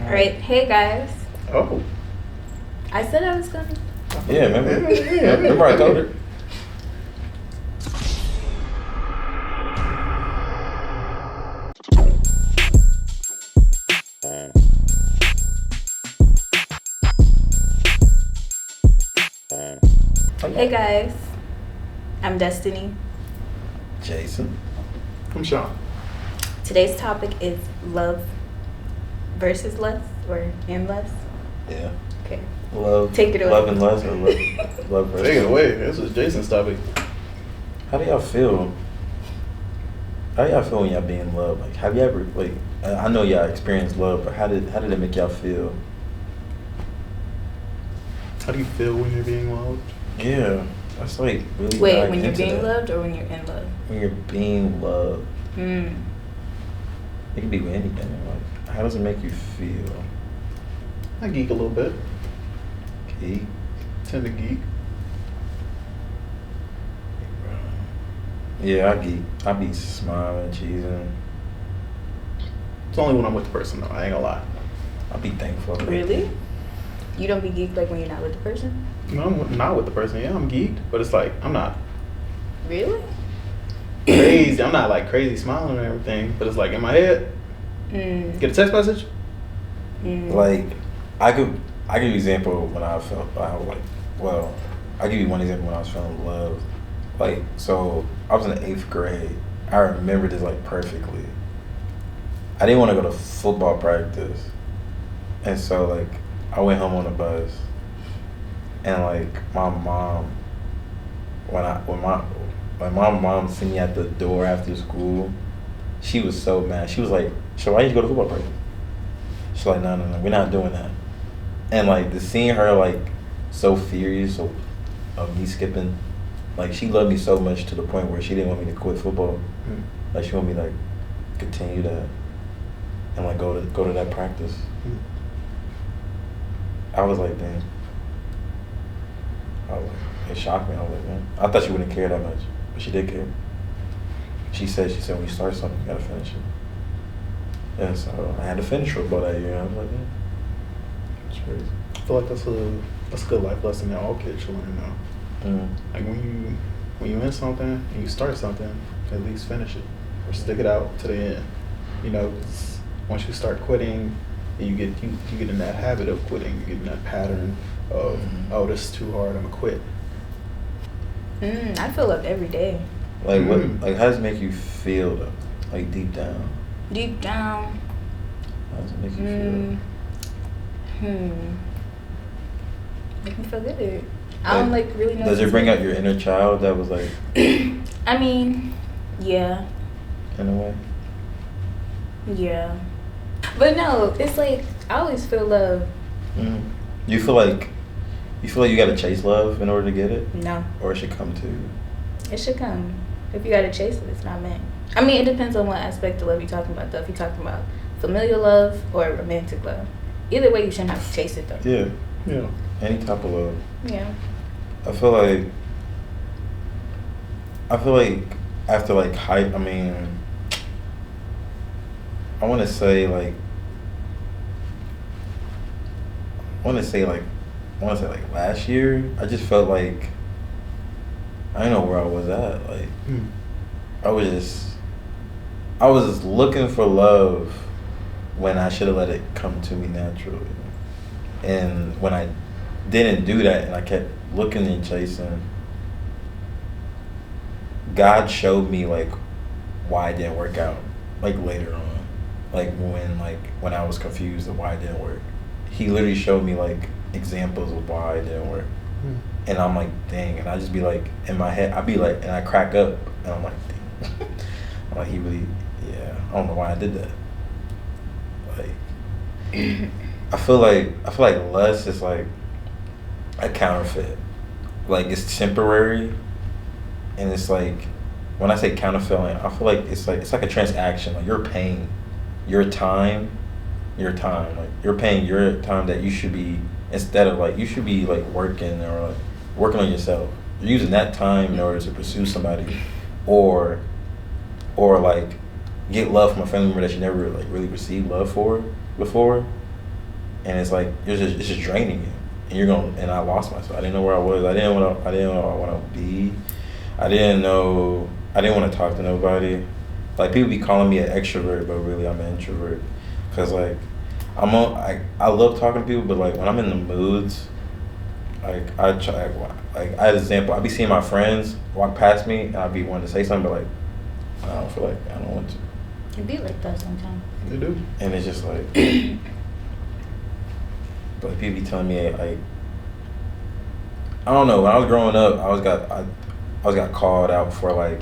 Alright, hey guys. Oh. I said I was gonna. Yeah, remember? Remember I told her? Hey guys. I'm Destiny. Jason. I'm Sean. Today's topic is love versus lust or in lust. Yeah. Okay. Love. Take it away. Love and lust or love versus. Take it away. This was Jason's topic. How do y'all feel? How do y'all feel when y'all be in love? Like, have you ever, like, I know y'all experienced love, but how did it make y'all feel? How do you feel when you're being loved? Yeah, that's like really. Wait, diving when you're into being that. loved or when you're in love? When you're being loved, Hmm. it can be with anything. Like, how does it make you feel? I geek a little bit. Geek. Tend to geek. Yeah, I geek. I be smiling, cheesing. It's only when I'm with the person though. I ain't gonna lie. I be thankful. Really? You don't be geeked like when you're not with the person? No, I'm not with the person. Yeah, I'm geeked, but it's like I'm not Really? crazy. I'm not like crazy smiling and everything, but it's like in my head. Mm. Get a text message. Mm. Like, I give you an example when I felt, I was like, well, I'll give you one example when I was feeling love. Like, so I was in the 8th grade. I remember this like perfectly. I didn't want to go to football practice. And so like, I went home on the bus. And like, my mom, when my mom seen me at the door after school, she was so mad. She was like, so why did you go to football practice? She's like, no, we're not doing that. And like, to seeing her like so furious of me skipping, like she loved me so much to the point where she didn't want me to quit football. Mm. Like she wanted me to like continue that and like go to that practice. Mm. I was like, damn. It shocked me. I was like, man. I thought she wouldn't care that much, but she did care. She said when you start something, you gotta finish it. And so I had to finish football that year. I was like, man, it's crazy. I feel like that's a good life lesson that all kids should learn now. Mm. Like when you in something and you start something, at least finish it or stick it out to the end. You know, 'cause once you start quitting, you get in that habit of quitting. You get in that pattern of oh, this is too hard, I'm gonna quit. I feel loved every day. Like what? Mm. Like how does it make you feel though? Like deep down, Deep down. how does it make you feel? Make me feel good. I don't like really know. Does what it bring to out your inner child that was like, say. I mean, yeah. in a way? Yeah. But no, it's like I always feel love. Mm. You feel like you gotta chase love in order to get it, No. or it should come to you. It should come. If you gotta chase it, it's not meant. I mean, it depends on what aspect of love you're talking about, though. If you're talking about familial love or romantic love. Either way, you shouldn't have to chase it, though. Yeah, Yeah. any type of love. Yeah. I feel like after like hype, I mean, I want to say like last year, I just felt like I didn't know where I was at. Like Mm. I was just looking for love when I should have let it come to me naturally. And when I didn't do that and I kept looking and chasing, God showed me like why it didn't work out, like later on. Like when I was confused of why it didn't work. He literally showed me like examples of why it didn't work. Mm. And I'm like, dang, and I just be like in my head, I'd be like, and I crack up and I'm like, dang. I'm like, he really, yeah, I don't know why I did that. Like I feel like lust is like a counterfeit. Like it's temporary, and it's like when I say counterfeit, like, I feel like it's like a transaction. Like you're paying your time, like you're paying your time that you should be instead of like you should be like working or like working on yourself. You're using that time in order to pursue somebody, or like get love from a family member that you never like really received love for before. and it's like it's just draining you, and you're going. And I lost myself. I didn't know where I was. I didn't know what I want to be. I didn't want to talk to nobody. Like, people be calling me an extrovert, but really I'm an introvert. Cause like I love talking to people, but like when I'm in the moods, like I try, like as an example, I be seeing my friends walk past me and I be wanting to say something, but like I don't feel like, I don't want to. It be like that sometimes. They do. And it's just like, but people be telling me like, I don't know. When I was growing up, I was got called out for like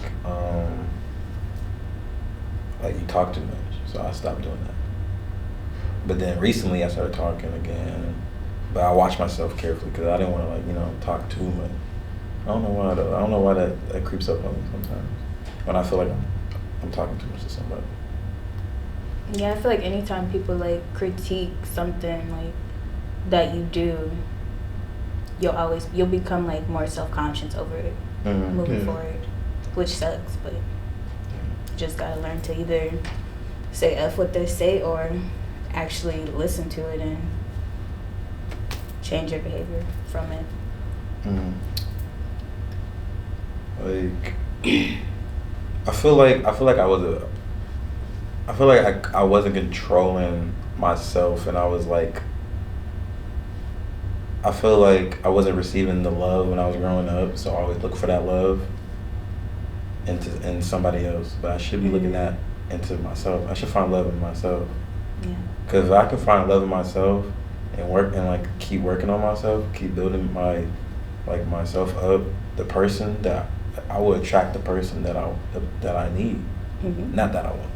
you talk too much, so I stopped doing that. But then recently I started talking again, but I watched myself carefully because I didn't want to like talk too much. I don't know why though. I don't know why that creeps up on me sometimes when I feel like I'm talking too much to somebody. Yeah, I feel like anytime people like critique something like that you do, you'll become like more self-conscious over it moving forward, which sucks, but you just gotta learn to either say F what they say or actually listen to it and change your behavior from it. Like I feel like I wasn't controlling myself, and I was like, I feel like I wasn't receiving the love when I was growing up, so I always look for that love in somebody else. But I should be looking at into myself. I should find love in myself. Yeah. Because if I can find love in myself and work and like keep working on myself, keep building myself up, the person that I will attract the person that I need, not that I want.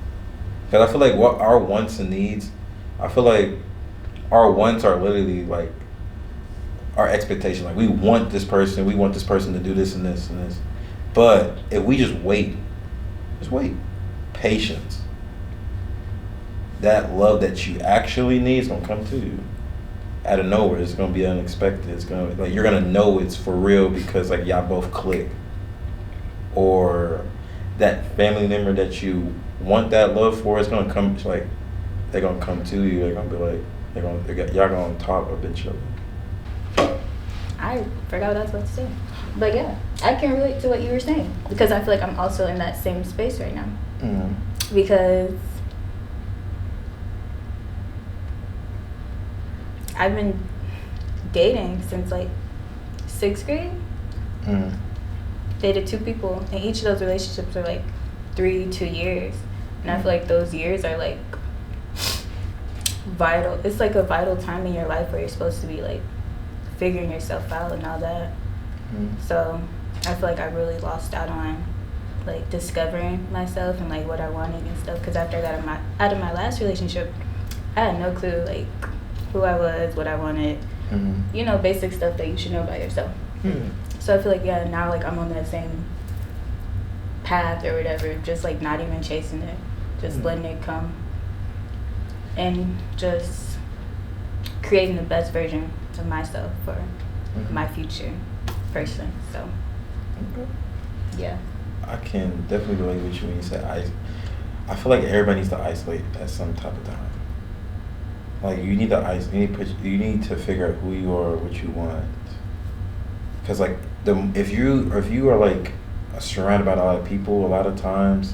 Because I feel like what our wants and needs, I feel like our wants are literally like our expectation. Like we want this person to do this and this and this. But if we just wait, patience. That love that you actually need is gonna come to you out of nowhere. It's gonna be unexpected. It's gonna like you're gonna know it's for real because like y'all both click. Or that family member that you want that love for is gonna come. Like they're gonna come to you. They're gonna be like y'all gonna talk eventually. I forgot what I was about to say, but yeah, I can relate to what you were saying because I feel like I'm also in that same space right now. Because I've been dating since like 6th grade. Dated 2 people, and each of those relationships are like 2 years, and I feel like those years are like vital. It's like a vital time in your life where you're supposed to be like figuring yourself out and all that. So I feel like I really lost out on like discovering myself and like what I wanted and stuff, because after I got out of my last relationship, I had no clue like who I was, what I wanted, basic stuff that you should know about yourself. So I feel like now like I'm on that same path or whatever, just like not even chasing it, just letting it come and just creating the best version of myself for my future person. So yeah, I can definitely relate with you when you say I feel like everybody needs to isolate at some type of time. Like you need to you need to figure out who you are, what you want. Cause like if you are like surrounded by a lot of people a lot of times,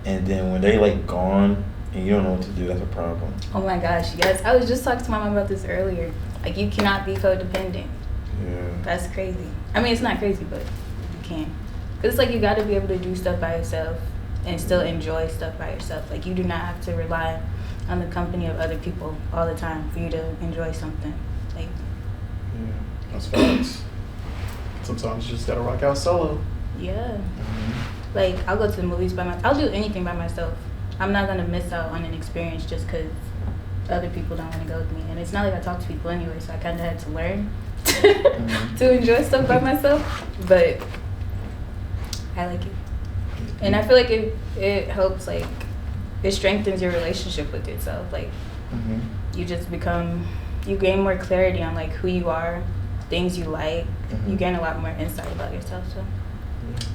and then when they like gone and you don't know what to do, that's a problem. Oh my gosh, yes. I was just talking to my mom about this earlier. Like you cannot be codependent. Yeah. That's crazy. I mean, it's not crazy, but you can. Cause it's like you got to be able to do stuff by yourself and still enjoy stuff by yourself. Like you do not have to rely on the company of other people all the time for you to enjoy something. Like. Yeah, that's facts. Sometimes you just gotta rock out solo. Yeah. Like I'll go to the movies by myself. I'll do anything by myself. I'm not gonna miss out on an experience just because other people don't want to go with me. And it's not like I talk to people anyway, so I kind of had to learn to enjoy stuff by myself. But I like it, and I feel like it helps. Like it strengthens your relationship with yourself. Like you just you gain more clarity on like who you are, things you like. You gain a lot more insight about yourself. So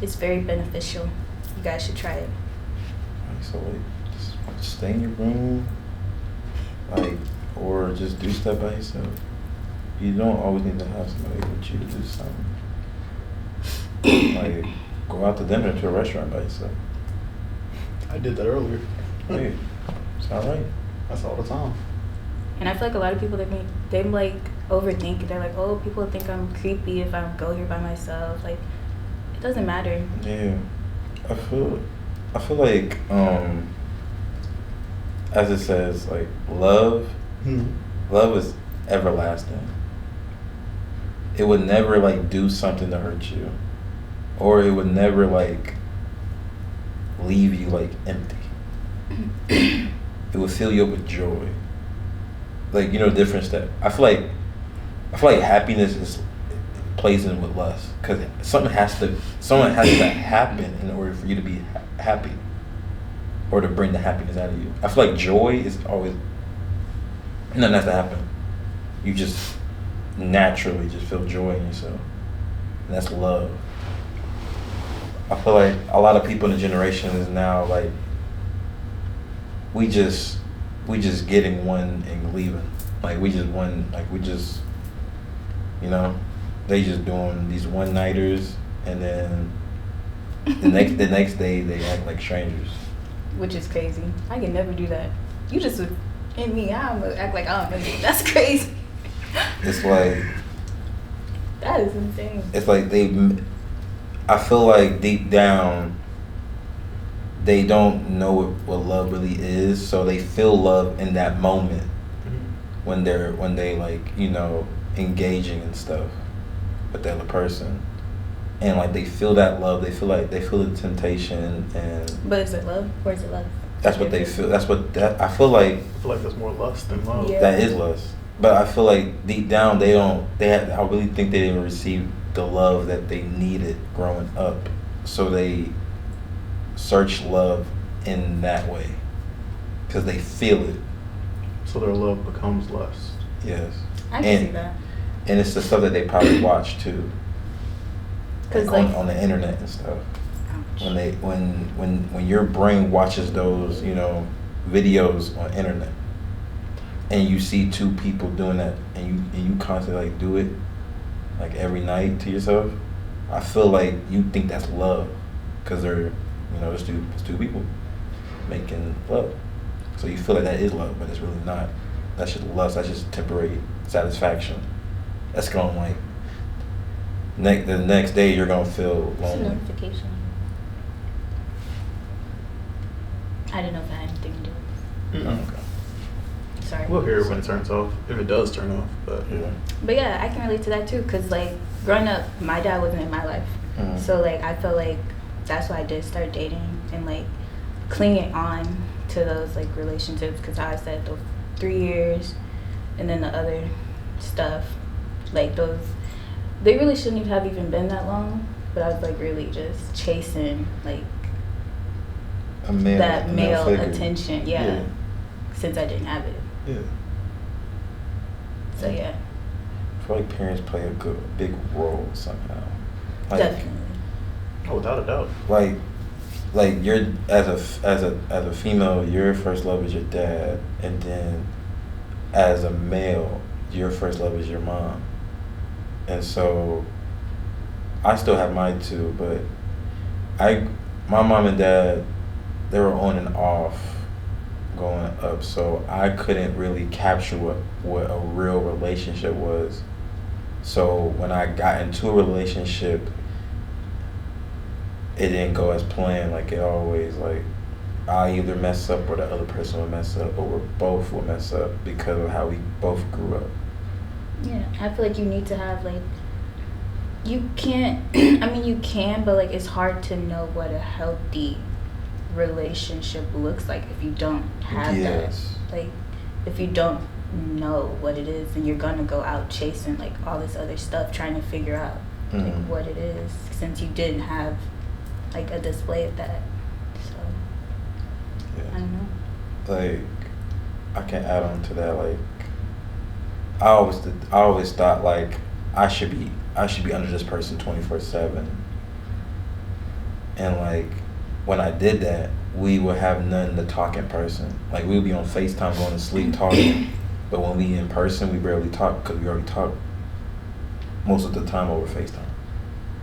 it's very beneficial. You guys should try it. So like, just stay in your room, like, or just do stuff by yourself. You don't always need to have somebody with you to do something. Like, go out to dinner to a restaurant by yourself. I did that earlier. Hey, it's all right. That's all the time. And I feel like a lot of people, they like overthink. They're like, oh, people think I'm creepy if I go here by myself. Like, it doesn't matter. Yeah, I feel like as it says, like love is everlasting. It would never like do something to hurt you, or it would never like leave you like empty. It would fill you up with joy. Like, you know, the difference that I feel like happiness plays in with lust, because something has to happen in order for you to be happy, or to bring the happiness out of you. I feel like joy is always, nothing has to happen. You just naturally just feel joy in yourself, and that's love. I feel like a lot of people in the generation is now like, we just getting one and leaving. Like we just, you know, they just doing these one-nighters, and then the next day they act like strangers. Which is crazy. I can never do that. You just would, in me, I'm gonna act like I don't know you. That's crazy. It's like, that is insane. It's like I feel like deep down, they don't know what love really is, so they feel love in that moment when they like, you know, engaging and stuff with the other person, and like they feel that love. They feel the temptation, and. But is it love or is it love? That's what they feel. I feel like that's more lust than love. Yeah. That is lust, but I feel like deep down I really think they didn't receive the love that they needed growing up, so they search love in that way because they feel it. So their love becomes lust. Yes. I can see that. And it's the stuff that they probably watch too. Like on the internet and stuff. Ouch. When your brain watches those, you know, videos on internet, and you see two people doing that, and you constantly like do it like every night to yourself, I feel like you think that's love, because they're, you know, it's two people making love. So you feel like that is love, but it's really not. That's just lust. That's just temporary satisfaction. That's going like the next day you're gonna feel lonely. It's a notification. I didn't know if it had anything to do with Oh, okay. it. Sorry. We'll hear it when it turns off, if it does turn off. But Yeah. But yeah, I can relate to that too, because like growing up, my dad wasn't in my life. Mhm. So like I felt like that's why I did start dating and like clinging on to those like relationships, because how I said those 3 years and then the other stuff, like those, they really shouldn't have even been that long, but I was like really just chasing like A male figure. attention, yeah, since I didn't have it. Yeah. So yeah, I feel like parents play a big role somehow. Like, definitely. oh, without a doubt. Like you're as a female, your first love is your dad, and then as a male, your first love is your mom. And so I still have mine too, but my mom and dad, they were on and off going up, so I couldn't really capture what a real relationship was. So when I got into a relationship, it didn't go as planned. Like it always, like I either mess up or the other person would mess up, or we both would mess up because of how we both grew up. Yeah, I feel like you need to have like, you can't, I mean you can, but like it's hard to know what a healthy relationship looks like if you don't have Yes. that. Like if you don't know what it is, then you're gonna go out chasing like all this other stuff, trying to figure out like what it is, since you didn't have like a display of that. So Yeah. I don't know. Like I can add on to that. Like I always thought like I should be under this person 24/7, and like when I did that, we would have nothing to talk in person. Like we would be on FaceTime going to sleep talking, But when we in person, we barely talk because we already talk most of the time over FaceTime.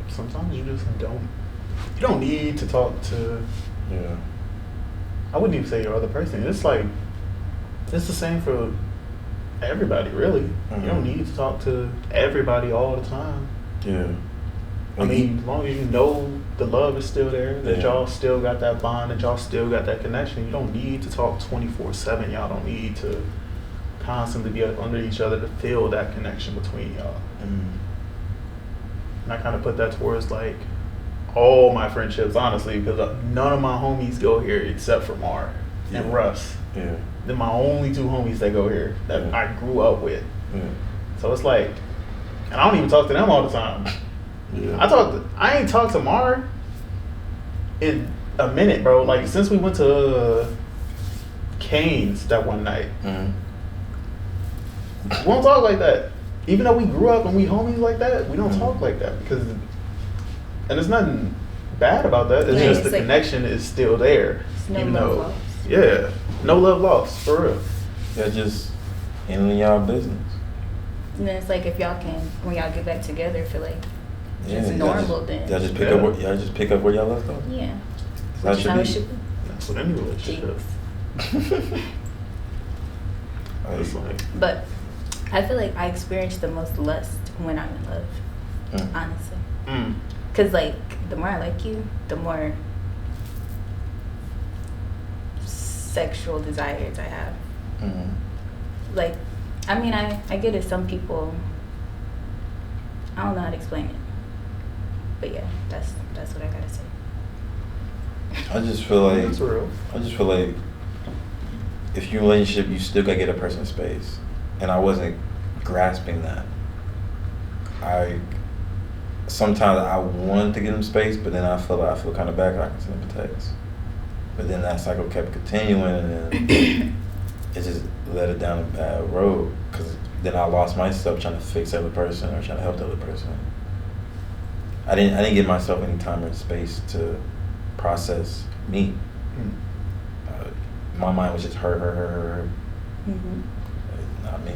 Sometimes you just don't. You don't need to talk to. Yeah. I wouldn't even say your other person. It's like it's the same for everybody, really. Mm-hmm. You don't need to talk to everybody all the time. Yeah. I mean, as long as you know the love is still there, that Yeah. y'all still got that bond, that y'all still got that connection, you don't need to talk 24/7. Y'all don't need to constantly be up under each other to feel that connection between y'all. Mm-hmm. And I kind of put that towards like all my friendships, honestly, because none of my homies go here except for Mar and Yeah. Russ. Yeah. They're my only two homies that go here that Yeah. I grew up with. Yeah. So it's like, and I don't even talk to them all the time. Yeah. I ain't talked to Mar in a minute, bro. Like since we went to Cane's that one night. Mm-hmm. We don't talk like that. Even though we grew up and we homies like that, we don't Mhm. talk like that because, and there's nothing bad about that. It's Yeah, just it's the like- connection is still there. It's no even love though, lost. yeah, no love lost for real. Yeah, just handling y'all business. And then it's like if y'all can, when y'all get back together, feel like it's y'all normal just, then. Y'all just pick Yeah. up where y'all left off. Yeah. That's Which is how it should be. That's what any relationship. It's like, But I feel like I experience the most lust when I'm in love, honestly. Because, like, the more I like you, the more sexual desires I have. Mm-hmm. Like, I mean, I get it. Some people, I don't know how to explain it. But yeah, that's what I gotta say. I just feel like that's real. if you're in a relationship, you still gotta get a person space, and I wasn't grasping that. Sometimes I wanted to get him space, but then I feel kind of bad 'cause I can send him a text. But then that cycle kept continuing, and then it just led it down a bad road. Because then I lost myself trying to fix the other person or trying to help the other person. I didn't give myself any time or space to process me. My mind was just her. Mm-hmm. Not me.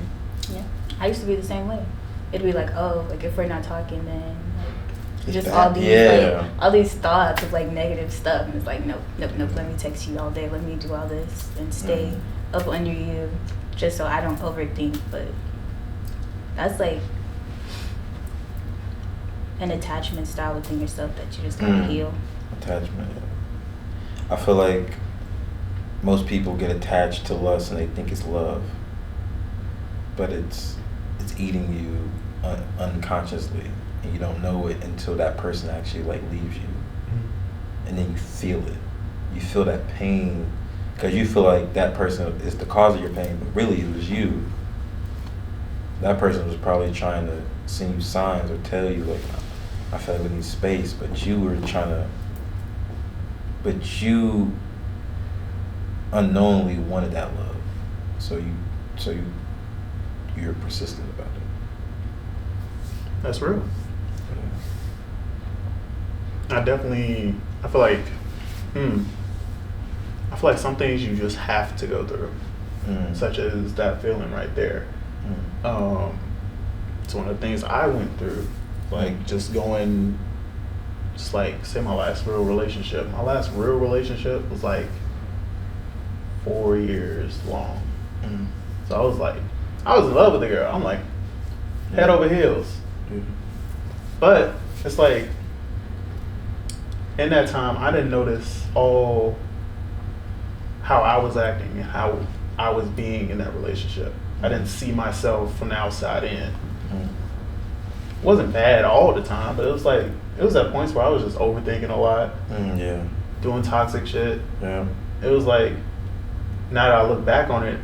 Yeah. I used to be the same way. It'd be like, oh, like if we're not talking, then like It's just bad. all these Yeah. like all these thoughts of like negative stuff, and it's like nope. Let me text you all day. Let me do all this and stay up under you, just so I don't overthink. But that's like an attachment style within yourself that you just gotta heal. Attachment. Yeah. I feel like most people get attached to lust and they think it's love, but it's eating you unconsciously, and you don't know it until that person actually like leaves you, and then you feel it. You feel that pain because you feel like that person is the cause of your pain, but really it was you. That person was probably trying to send you signs or tell you like, I feel like we need space, but you were but you unknowingly wanted that love, so you're persistent about it. That's real. I feel like some things you just have to go through, such as that feeling right there. It's one of the things I went through, like just like say my last real relationship. My last real relationship was like 4 years long. So I was in love with the girl. I'm like head over heels. But it's like in that time I didn't notice all how I was acting and how I was being in that relationship. I didn't see myself from the outside in. It wasn't bad all the time, but it was at points where I was just overthinking a lot. Yeah. Doing toxic shit. Yeah. It was like, now that I look back on it,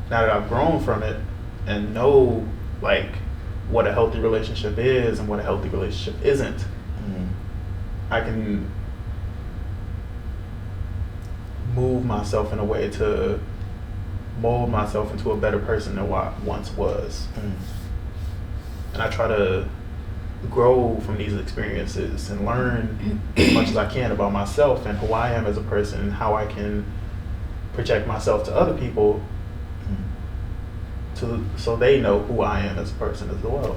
now that I've grown from it and know like what a healthy relationship is and what a healthy relationship isn't, I can move myself in a way to mold myself into a better person than what I once was. And I try to grow from these experiences and learn as much as I can about myself and who I am as a person and how I can project myself to other people so they know who I am as a person as well.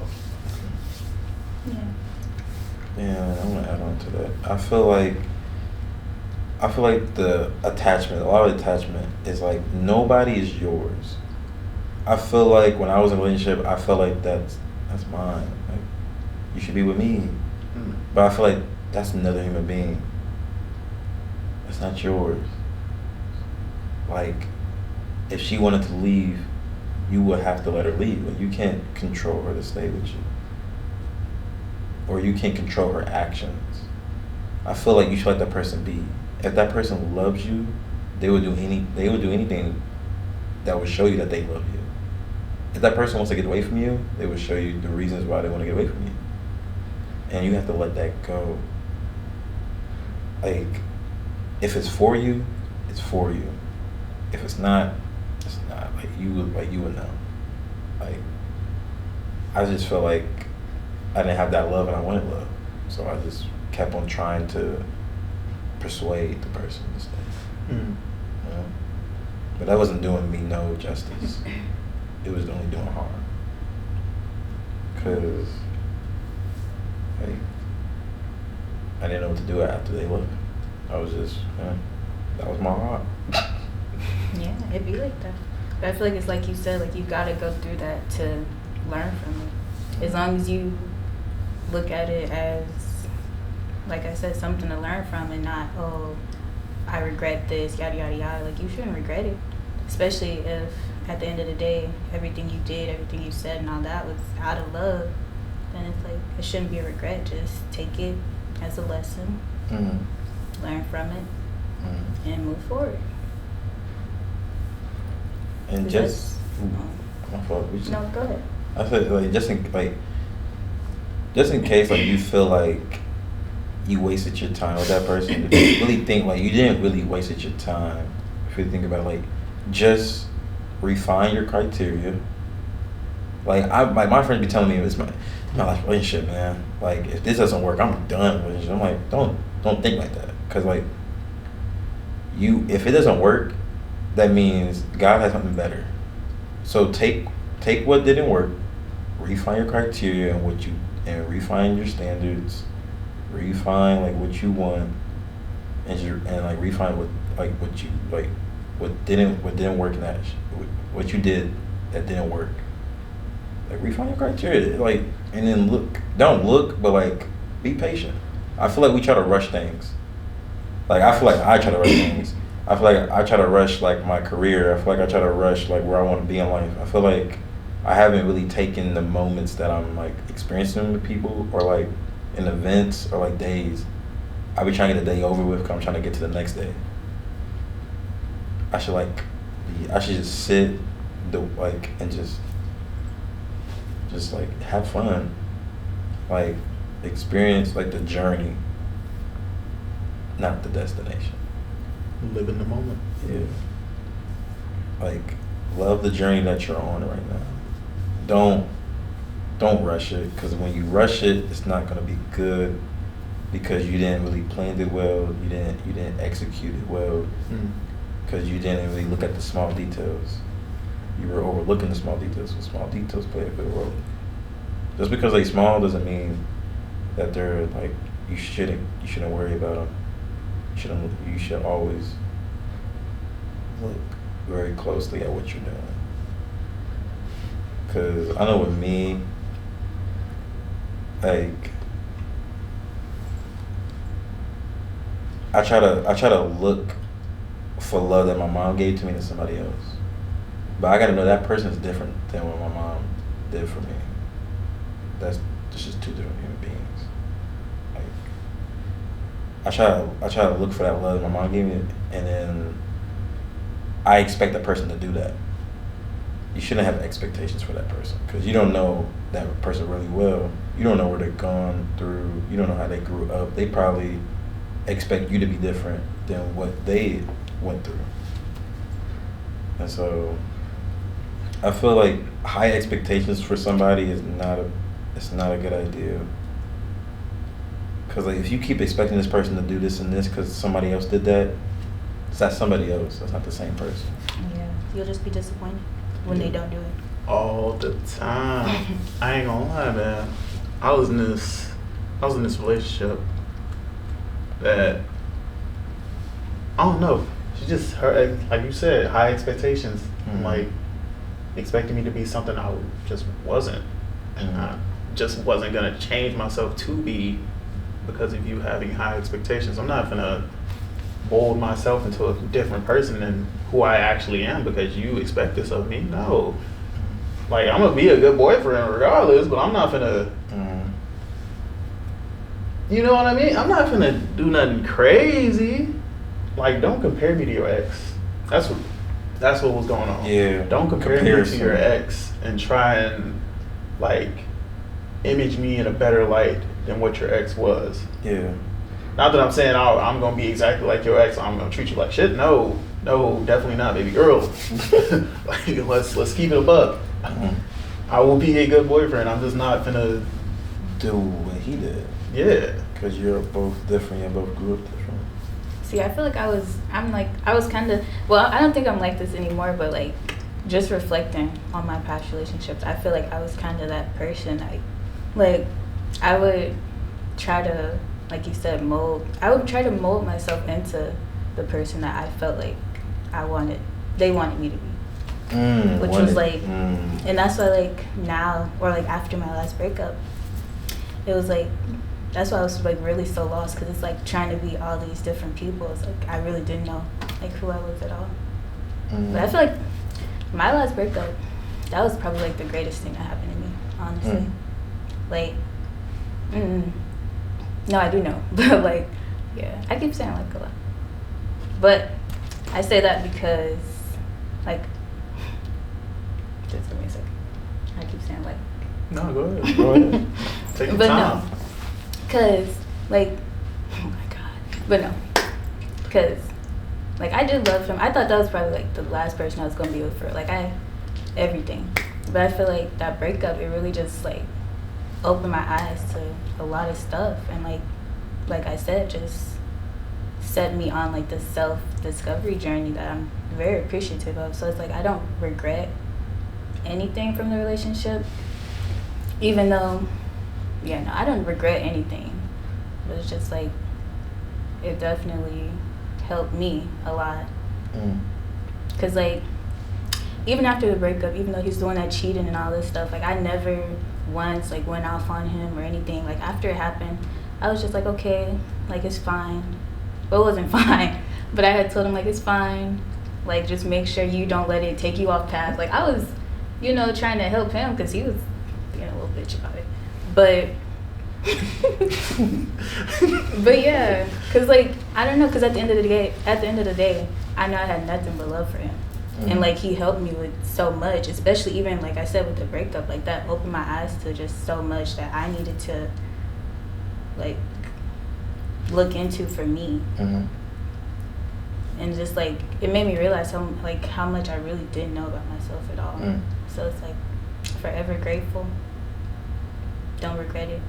Yeah. Yeah, I'm gonna add on to that. I feel like the attachment, a lot of attachment is like nobody is yours. I feel like when I was in a relationship, I felt like that's mine. Like you should be with me. But I feel like that's another human being. That's not yours. Like if she wanted to leave, you would have to let her leave. Like you can't control her to stay with you. Or you can't control her actions. I feel like you should let that person be. If that person loves you, they would do anything that would show you that they love you. If that person wants to get away from you, they would show you the reasons why they want to get away from you. And you have to let that go. Like, if it's for you, it's for you. If it's not, it's not. Like you would know. Like, I just felt like I didn't have that love and I wanted love. So I just kept on trying to persuade the person to stay. You know? But that wasn't doing me no justice. It was only doing harm. Cause like I didn't know what to do after they left. I was just that was my heart. Yeah, it'd be like that. But I feel like it's like you said, like you gotta go through that to learn from it. As long as you look at it as, like I said, something to learn from and not, oh, I regret this, yada, yada, yada. Like, you shouldn't regret it. Especially if, at the end of the day, everything you did, everything you said and all that was out of love. Then it's like, it shouldn't be a regret. Just take it as a lesson, learn from it, and move forward. And just... my fault. No, go ahead. I said, like, just in case, like, you feel like you wasted your time with that person, if you really think, like, you didn't really wasted your time, if you think about it, like, just refine your criteria. Like, my friends be telling me, it's my last relationship, man. Like, if this doesn't work, I'm done with it. I'm like, don't think like that. Because, like, if it doesn't work, that means God has something better. So take what didn't work, refine your criteria and refine your standards, refine like what you want, and like refine what didn't work in that what you did that didn't work. Like refine your criteria, like, and then don't look, but like be patient. I feel like we try to rush things. Like I feel like I try to rush things. I feel like I try to rush like my career. I feel like I try to rush like where I want to be in life. I feel like I haven't really taken the moments that I'm like experiencing with people or like in events or like days. I be trying to get the day over with because I'm trying to get to the next day. I should just sit and just like have fun, like experience like the journey, not the destination. Live in the moment. Yeah. Like love the journey that you're on right now. Don't rush it, because when you rush it, it's not gonna be good because you didn't really plan it well. You didn't execute it well because you didn't really look at the small details. You were overlooking the small details. So small details play a big role. Just because they're small doesn't mean that they're like you shouldn't worry about them. You should always look very closely at what you're doing. Cause I know with me, like I try to look for love that my mom gave to me than somebody else. But I gotta know that person is different than what my mom did for me. That's just two different human beings. I try to look for that love my mom gave me, and then I expect that person to do that. You shouldn't have expectations for that person because you don't know that person really well. You don't know where they've gone through. You don't know how they grew up. They probably expect you to be different than what they went through. And so I feel like high expectations for somebody is not a good idea. Because like if you keep expecting this person to do this and this because somebody else did that, it's not somebody else. That's not the same person. Yeah, you'll just be disappointed when they don't do it. all the time. I ain't gonna lie, man. I was in this relationship that I don't know. She just her like you said, high expectations. Mm-hmm. Like expecting me to be something I just wasn't, and I just wasn't gonna change myself to be because of you having high expectations. I'm not gonna mold myself into a different person than who I actually am because you expect this of me. No. Like, I'm gonna be a good boyfriend regardless, but I'm not gonna, you know what I mean? I'm not gonna do nothing crazy. Like, don't compare me to your ex. That's what was going on. Yeah. Don't compare me to your ex and try and, like, image me in a better light than what your ex was. Yeah. Not that I'm saying I'm gonna be exactly like your ex. I'm gonna treat you like shit. No, definitely not, baby girl. Like, let's keep it a buck. I will be a good boyfriend. I'm just not gonna do what he did. Yeah. Because you're both different. You both grew up different. See, I feel like I was kind of, well, I don't think I'm like this anymore, but like just reflecting on my past relationships, I feel like I was kind of that person. I would try to, like you said, I would try to mold myself into the person that I felt like they wanted me to be. Which was like, and that's why like now, or like after my last breakup, it was like, that's why I was like really so lost, because it's like trying to be all these different people. It's like I really didn't know like who I was at all. But I feel like my last breakup, that was probably like the greatest thing that happened to me, honestly. Like, no, I do know, but like, yeah, I keep saying like a lot. But I say that because, like, just give me a second. I keep saying like. No, go ahead. Go ahead. Take your time. No, cause like, oh my god. But no, cause like I did love him. I thought that was probably like the last person I was gonna be with for like everything. But I feel like that breakup, it really just like opened my eyes to a lot of stuff, and like I said, just set me on like this self-discovery journey that I'm very appreciative of. So it's like I don't regret anything from the relationship, even though, yeah, no, I don't regret anything, but it's just like it definitely helped me a lot. Because like even after the breakup, even though he's the one that cheated and all this stuff, like I never once like went off on him or anything. Like after it happened, I was just like, okay, like it's fine. But it wasn't fine. But I had told him like it's fine. Like just make sure you don't let it take you off path. Like I was, trying to help him because he was being a little bitch about it. But but yeah, because like I don't know, because at the end of the day, I know I had nothing but love for him. And like he helped me with so much, especially even like I said with the breakup, like that opened my eyes to just so much that I needed to like look into for me. And just like it made me realize how much I really didn't know about myself at all. So it's like forever grateful, don't regret it.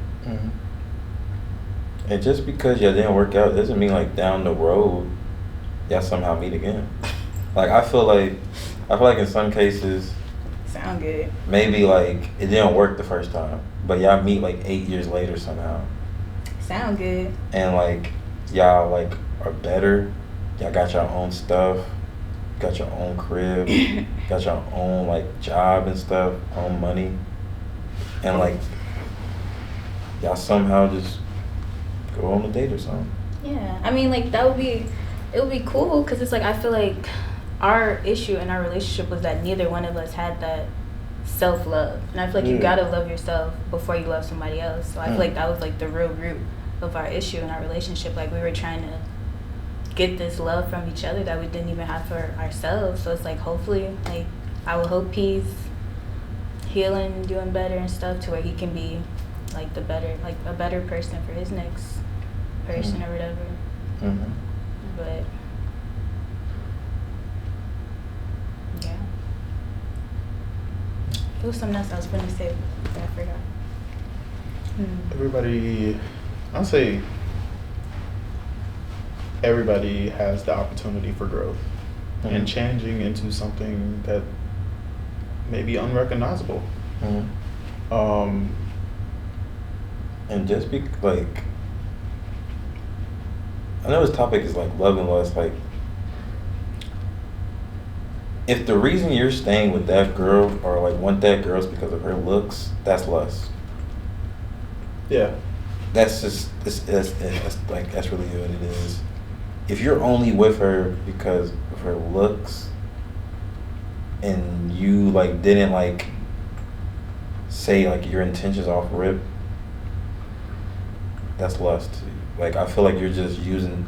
And just because y'all didn't work out doesn't mean like down the road y'all somehow meet again. Like I feel like in some cases, sound good, maybe like it didn't work the first time, but y'all meet like 8 years later somehow. Sound good. And like y'all like are better. Y'all got your own stuff, got your own crib, got your own like job and stuff, own money, and like y'all somehow just go on a date or something. Yeah, I mean like it would be cool, because it's like I feel like our issue in our relationship was that neither one of us had that self-love, and I feel like you gotta love yourself before you love somebody else. So I feel like that was like the real root of our issue in our relationship. Like we were trying to get this love from each other that we didn't even have for ourselves. So it's like hopefully, like I would hope he's healing, doing better and stuff, to where he can be like a better person for his next person or whatever. But yeah, it was something else I was going to say, but I forgot. I'll say everybody has the opportunity for growth and changing into something that maybe unrecognizable. Mm-hmm. And just be like, I know this topic is like love and lust. Like, if the reason you're staying with that girl or like want that girl is because of her looks, that's lust. Yeah. That's just that's like that's really what it is. If you're only with her because of her looks, and you like didn't like say like your intentions off rip, that's lust. Like I feel like you're just using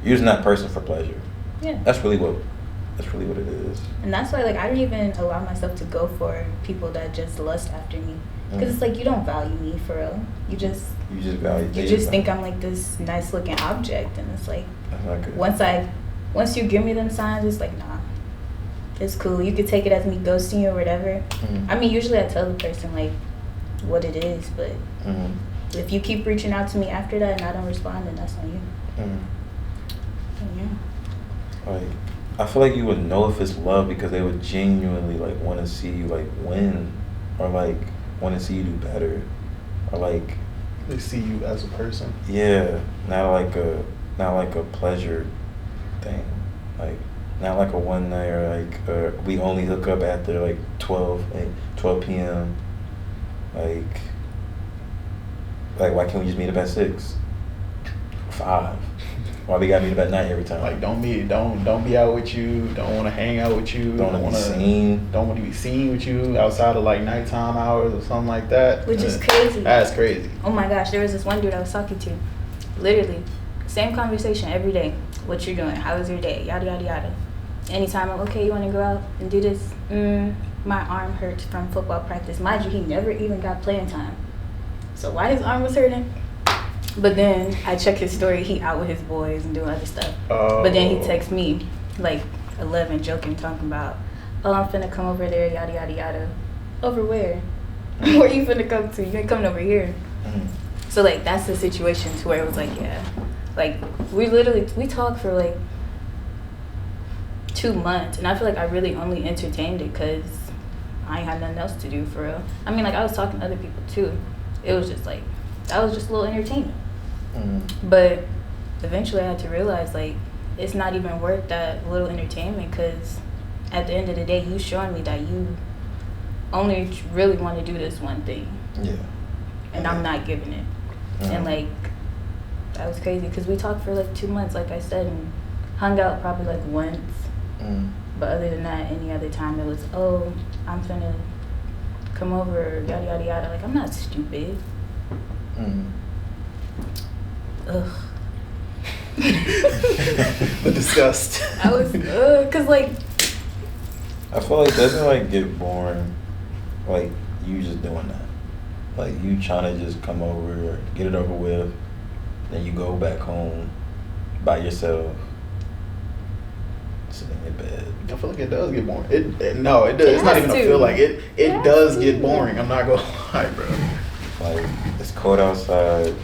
that person for pleasure. Yeah. That's really what it is. And that's why, like, I don't even allow myself to go for people that just lust after me. Because it's like, you don't value me for real. You just think I'm like this nice looking object. And it's like, that's not good. Once you give me them signs, it's like, nah, it's cool. You could take it as me ghosting you or whatever. I mean, usually I tell the person, like, what it is. But if you keep reaching out to me after that and I don't respond, then that's on you. Yeah. Like, I feel like you would know if it's love because they would genuinely like want to see you like win, or like want to see you do better, or like they see you as a person. Yeah, not like a pleasure thing, like not like a one night or like we only hook up after like 12 p.m. Like why can't we just meet up at 6, 5? Why we gotta meet up at night every time? Like don't be out with you. Don't want to hang out with you. Don't want to be seen. Don't want to be seen with you outside of like nighttime hours or something like that. Which is crazy. That's crazy. Oh my gosh, there was this one dude I was talking to. Literally, same conversation every day. What you doing? How was your day? Yada yada yada. Anytime I'm okay, you want to go out and do this? My arm hurts from football practice. Mind you, he never even got playing time. So why his arm was hurting? But then I check his story, he out with his boys and doing other stuff. But then he texts me like 11 joking, talking about, oh, I'm finna come over there, yada yada yada. Over where? Where you finna come to? You ain't coming over here. So like that's the situation to where it was like, yeah. Like we talked for like 2 months, and I feel like I really only entertained it because I ain't had nothing else to do for real. I mean, like I was talking to other people too. It was just like, that was just a little entertainment. But eventually I had to realize like it's not even worth that little entertainment, because at the end of the day you showing me that you only really want to do this one thing. Yeah. And I'm not giving it. And like that was crazy because we talked for like 2 months, like I said, and hung out probably like once. But other than that, any other time it was, oh, I'm finna come over, yada yada yada. Like I'm not stupid. Ugh. The disgust. I was, cause like, I feel like doesn't like get boring, like you just doing that, like you trying to just come over, get it over with, then you go back home by yourself, sitting in bed. I feel like it does get boring. It does. It's not even a feel like it. It does get boring. I'm not gonna lie, bro. Like it's cold outside,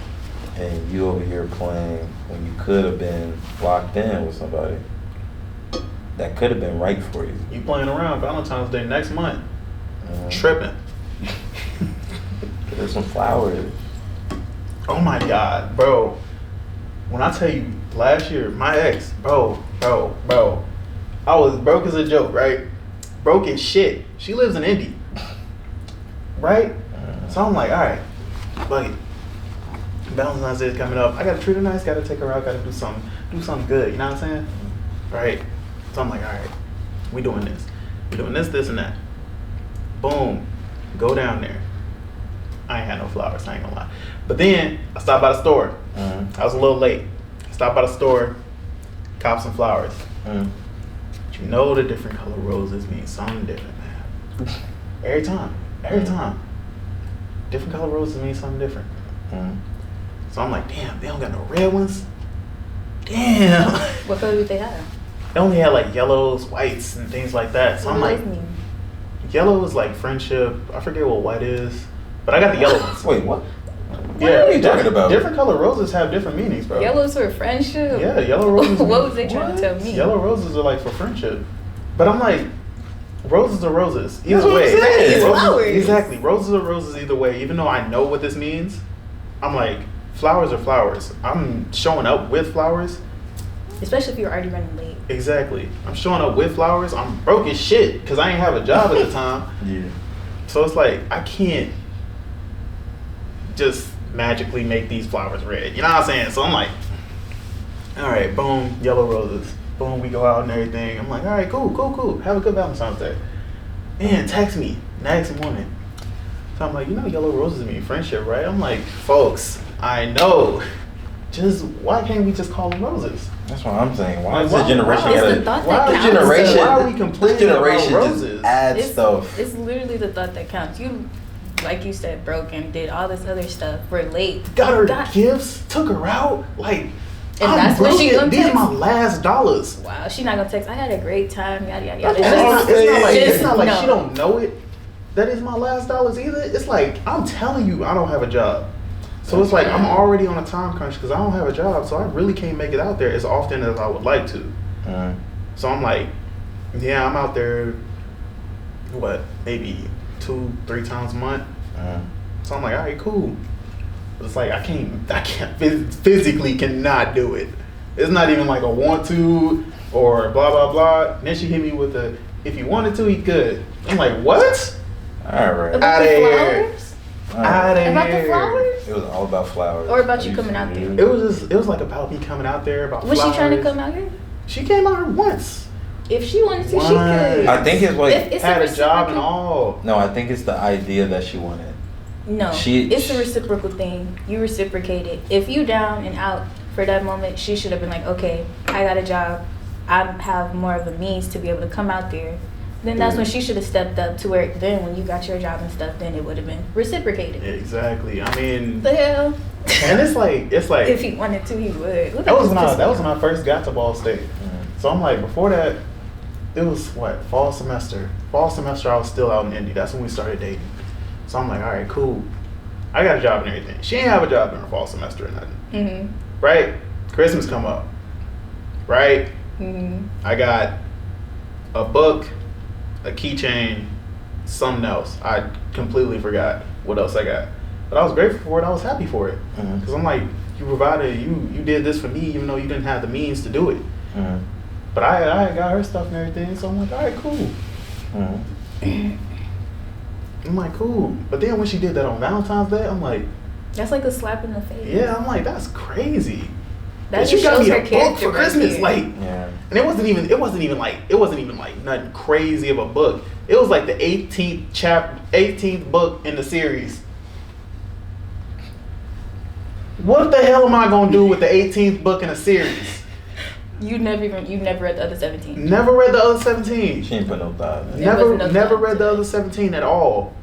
and you over here playing when you could have been locked in with somebody that could have been right for you. You playing around Valentine's Day next month, tripping. There's some flowers. Oh my God, bro. When I tell you last year, my ex, bro, I was broke as a joke, right? Broke as shit. She lives in Indy, right? So I'm like, all right, like, Valentine's Day is coming up. I gotta treat her nice, gotta take her out, gotta do something good, you know what I'm saying? Right? So I'm like, all right, we doing this. We doing this, and that. Boom. Go down there. I ain't had no flowers, I ain't gonna lie. But then I stopped by the store. I was a little late. Stopped by the store, cop some flowers. But you know the different color roses mean something different, man. Every time. Different color roses mean something different. So I'm like, damn, they don't got no red ones? Damn. What color did they have? They only had like yellows, whites, and things like that. So I'm like, yellow is like friendship. I forget what white is, but I got the yellow ones. Wait, what? Yeah, what are you talking about? Different color roses have different meanings, bro. Yellow's for friendship? Yeah, yellow roses. What was they trying to tell me? Yellow roses are like for friendship. But I'm like, Roses are roses. Either That's what way. I'm saying. It's flowers. Exactly. Roses are roses either way. Even though I know what this means, I'm like, flowers are flowers. I'm showing up with flowers. Especially if you're already running late. Exactly. I'm showing up with flowers. I'm broke as shit because I ain't have a job at the time. Yeah. So it's like, I can't just magically make these flowers red. You know what I'm saying? So I'm like, all right, boom, yellow roses. Boom, we go out and everything. I'm like, all right, cool. Have a good Valentine's Day. And text me next morning. So I'm like, yellow roses mean friendship, right? I'm like, folks, I know. Just, why can't we just call them roses? That's what I'm saying. Why Like, is the generation It's gotta? the thought why that is counts. generation? Why are we complaining This generation about just roses? add stuff. It's literally the thought that counts. You, like you said, broke and did all this other stuff. We're late. Got her gifts, took her out. Like, And I'm that's what she broke. gonna These are text? my last dollars. Wow, she's not gonna text. I had a great time. Yada yada It's yada. not, it's not like no. she don't know it. That is my last dollars either. It's like, I'm telling you, I don't have a job. So it's like, I'm already on a time crunch because I don't have a job. So I really can't make it out there as often as I would like to. So I'm like, yeah, I'm out there, maybe 2-3 times a month. So I'm like, all right, cool. But it's like, I can't physically cannot do it. It's not even like a want to or blah, blah, blah. And then she hit me with the, if you wanted to, he could. I'm like, what? All right. About Outta the here. flowers? Out of About here. the flowers? It was all about flowers. Or about you coming out there? It was like about me coming out there, about Was flowers. she trying to come out here? She came out here once. If she wanted to, she Once. could. I think it's like It's Had a job reciprocal- and all. no. I think it's the idea that she wanted. No, it's a reciprocal thing. You reciprocated. If you down and out for that moment, she should have been like, okay, I got a job. I have more of a means to be able to come out there. Then that's when she should have stepped up to where then when you got your job and stuff, then it would have been reciprocated. Exactly. I mean, The hell? and it's like If he wanted to, he would. Look that at was this when I first got to Ball State. So I'm like, before that, it was fall semester. Fall semester, I was still out in Indy. That's when we started dating. So I'm like, all right, cool. I got a job and everything. She ain't have a job during fall semester or nothing. Mm-hmm. Right? Christmas come up. Right? Mm-hmm. I got a book, a keychain, something else. I completely forgot what else I got. But I was grateful for it. I was happy for it. Because I'm like, you provided, you did this for me even though you didn't have the means to do it. But I got her stuff and everything. So I'm like, all right, cool. I'm like, cool. But then when she did that on Valentine's Day, I'm like, That's like a slap in the face. yeah, I'm like, that's crazy. That But you just got shows me her a book character for right Christmas, there. like, Yeah. and it wasn't even like nothing crazy of a book. It was like the 18th book in the series. What the hell am I gonna do with the 18th book in a series? You never read the other 17. Never read the other 17. She ain't put no thought in it. Yeah. wasn't no Never thought read to the it. other 17 at all.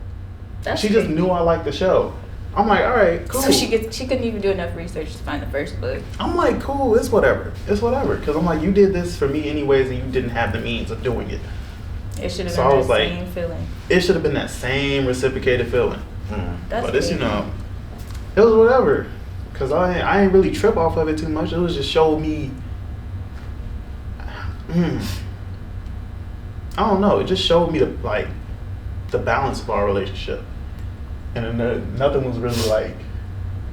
That's She just crazy. knew I liked the show. I'm like, all right, cool. So she couldn't even do enough research to find the first book. I'm like, cool, it's whatever. Because I'm like, you did this for me anyways and you didn't have the means of doing it. It should have So I been was that like- same feeling. It should have been that same reciprocated feeling. That's But it's, crazy. it was whatever. Because I ain't really trip off of it too much. It was just show me, I don't know. It just showed me the balance of our relationship. And then nothing was really like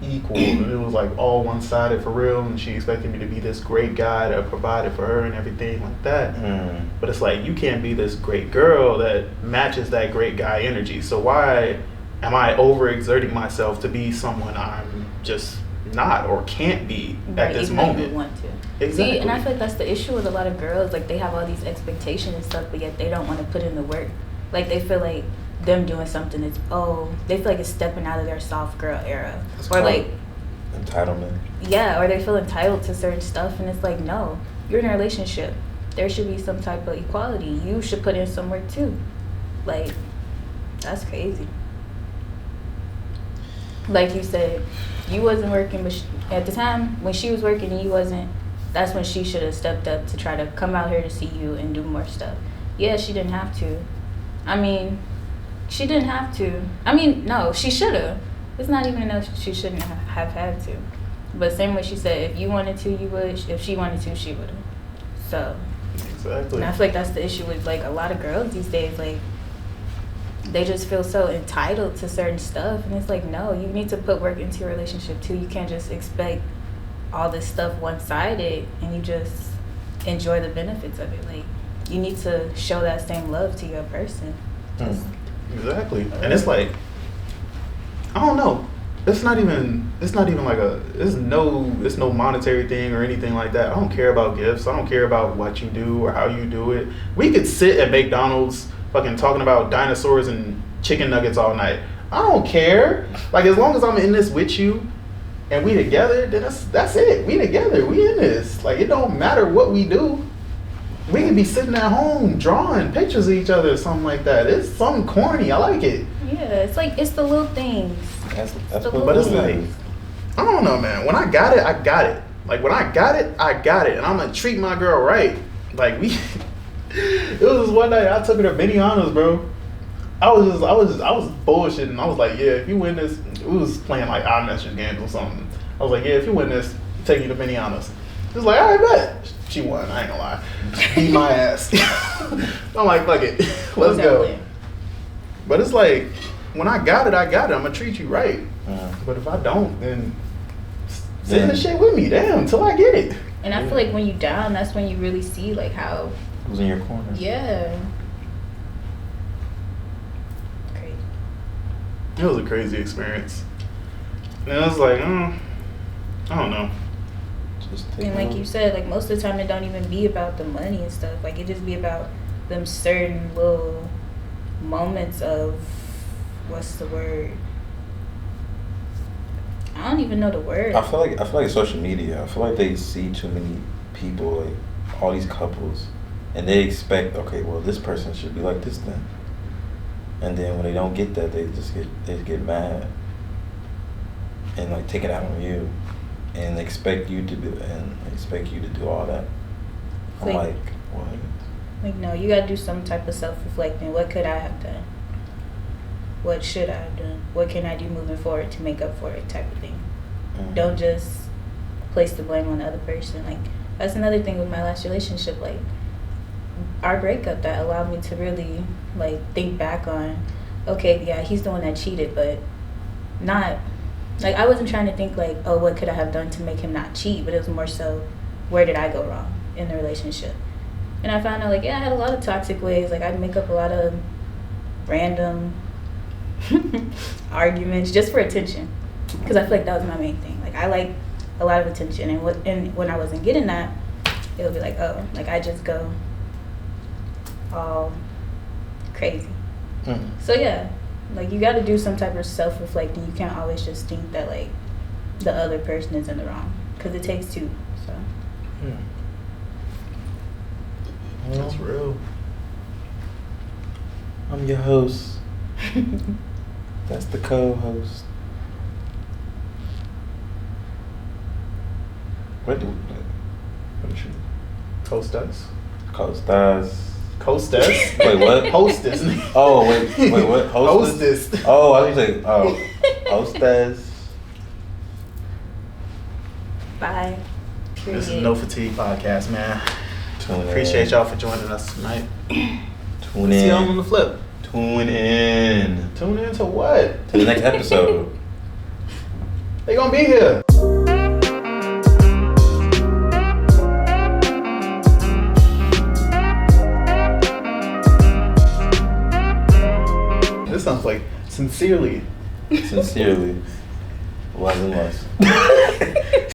equal. It was like all one-sided for real. And she expected me to be this great guy that provided for her and everything like that. But it's like, you can't be this great girl that matches that great guy energy. So why am I overexerting myself to be someone I'm just not or can't be at Right, this even though you moment? want to. Exactly. See, and I feel like that's the issue with a lot of girls. Like, they have all these expectations and stuff, but yet they don't want to put in the work. Like, they feel like them doing something is, they feel like it's stepping out of their soft girl era. It's Or called like, entitlement. yeah, or they feel entitled to certain stuff, and it's like, no, you're in a relationship. There should be some type of equality. You should put in some work too. Like, that's crazy. Like you said, you wasn't working, but at the time when she was working and you wasn't, that's when she should have stepped up to try to come out here to see you and do more stuff. Yeah, she didn't have to. I mean, she didn't have to. I mean, no, she should have. It's not even enough. She shouldn't have had to. But same way she said, if you wanted to, you would. If she wanted to, she would have. So, Exactly. And I feel like that's the issue with like a lot of girls these days. Like they just feel so entitled to certain stuff, and it's like, no, you need to put work into your relationship too. You can't just expect all this stuff one-sided and you just enjoy the benefits of it. Like you need to show that same love to your person. Exactly. And it's like, I don't know. It's not even like it's no monetary thing or anything like that. I don't care about gifts. I don't care about what you do or how you do it. We could sit at McDonald's fucking talking about dinosaurs and chicken nuggets all night. I don't care. Like, as long as I'm in this with you and we together, then that's it. We together. We in this. Like, it don't matter what we do. We could be sitting at home drawing pictures of each other or something like that. It's something corny. I like it. Yeah, it's like, it's the little things. That's But it's like, I don't know, man. When I got it, I got it. Like, when I got it, I got it. And I'm going to treat my girl right. Like, it was this one night I took her to Benihana's, bro. I was bullshitting. I was like, yeah, if you win this, we was playing like iMessage games or something. I was like, yeah, if you win this, I'll take you to Benihana's. She was like, all right, bet. She won. I ain't gonna lie. Beat my ass. I'm like, fuck it. Let's go. But it's like, when I got it, I got it. I'm gonna treat you right. But if I don't, then sit in the shit with me, damn, till I get it. And I feel like when you down, that's when you really see like how. Who's in your corner? Yeah. Crazy. It was a crazy experience. And I was like, I don't know. And like you said, like most of the time it don't even be about the money and stuff. Like it just be about them certain little moments of, what's the word? I don't even know the word. I feel like social media. I feel like they see too many people, like all these couples, and they expect, okay, well, this person should be like this then. And then when they don't get that, they just get mad and like take it out on you, and expect you to do all that. I'm like, what? Like, no, you gotta do some type of self-reflecting. What could I have done? What should I have done? What can I do moving forward to make up for it, type of thing. Mm-hmm. Don't just place the blame on the other person. Like, that's another thing with my last relationship. Like, our breakup, that allowed me to really, like, think back on, okay, yeah, he's the one that cheated, but not, like, I wasn't trying to think, like, oh, what could I have done to make him not cheat? But it was more so, where did I go wrong in the relationship? And I found out, like, yeah, I had a lot of toxic ways. Like, I'd make up a lot of random arguments just for attention, because I feel like that was my main thing. Like, I like a lot of attention, and when I wasn't getting that, it would be like, oh, like I just go all crazy. So yeah, like you got to do some type of self-reflecting. You can't always just think that like the other person is in the wrong, because it takes two. So That's real. I'm your host. That's the co-host. What should Hostess. Wait, what? Hostess. Oh, wait, what? Hostess? Oh, I was like, hostess. bye. This is No Fatigue Podcast, man. Appreciate y'all for joining us tonight. Tune in. See y'all on the flip. Tune in. Tune in to what? To the next episode. They gonna be here. This sounds like sincerely. Sincerely. Love and lust.